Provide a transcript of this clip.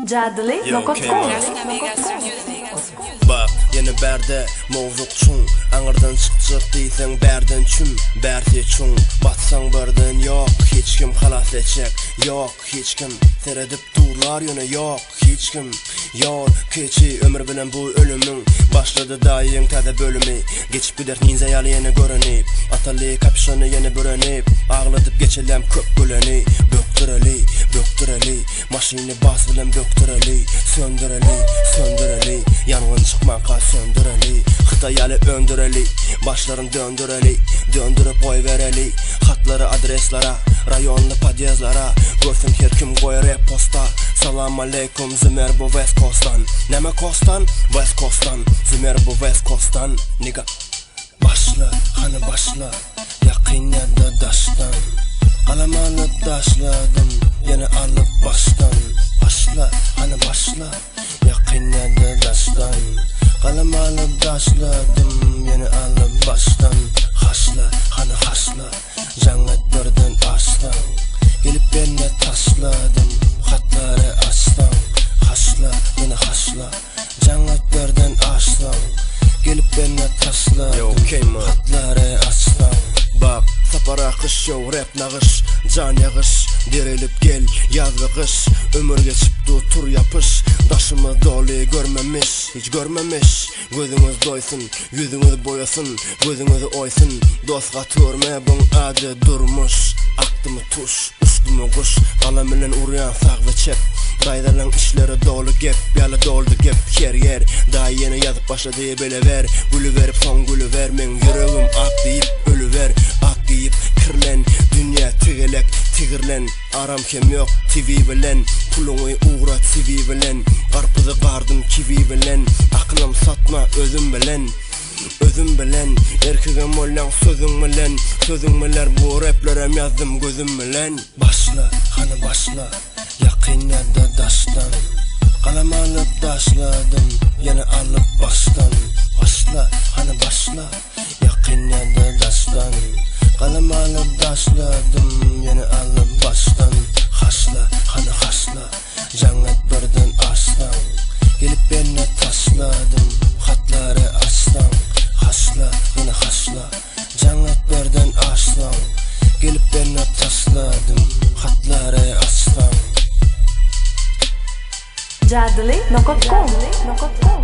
Jadli.com. Bak yeni berde mavzuq çun Anırdan çıkacak deysen berden çüm Berti çun batsan birden yok hiç kim halas edecek yok hiç kim seredip durlar yöne yok hiç kim yol keçi ömür bilen bu ölümün başladı dayın tadı bölümü geçip gider ninja yalı yeni görünüp atalı kapşonu yeni börenip ağladıp geçelem köp güleni böktüreli maşini bas bilen böktüreli söndüreli yangın çıkmaka söndüreli Xitayalı öndüreli başların döndürüp koy vereli hatları adreslara rayonlu padyazlara görsün her kim koyar e-posta Salam aleykum zümer bu West Coast'tan Neme Coast'tan? West Coast'tan Zümer bu West Coast'tan Niga başla hani başla yakın ya da daştan Alam alıp daşladım yine alıp baştan Başla hani başla yakın ya da daştan Kalem alıp daşladım yine alıp baştan Haşla hani haşla cennet birden açtan Gelip benimle taşladım hatları açtan Haşla yine haşla cennet birden açtan Gelip benimle taşladım hatları açtan Bak sapara kış yow rap nağış can yağış Dirilip gel yazlı kış ömür geçip tur yapış Daşımı dolu görmemiş hiç görmemiş Gözünüz doysun yüzünüz boyasın gözünüz oysun Dostga törme bun adı durmuş aklımı tuş uçtumu kuş Kalam bilen uruyan sağ ve çep Daydalan işleri dolu gep yalı doldu gep her yer Daha yeni yazıp başladı böyle ver Gülü verip son gülü ver Men yüreğim ak deyip ölü ver Ak deyip kirlen dünya tigirlen Aram kem yok TV bilen Pulunu uğrat CV bilen Karpızı kardım kivi bilen Aklım satma özüm bilen Erkeğim olan sözüm bilen bu raplerem yazdım gözüm bilen Başla hani başla yakın ya da daştan Kalem alıp daşladım yine alıp baştan Başla hani başla yakın ya da daştan Kalem alıp daşladım yine alıp baştan Haşla hani haşla cennet birden açtan Gelip benimle taşladım hatları açtan Haşla yine haşla cennet birden açtan Gelip benimle taşladım hatları açtan Jadli.com.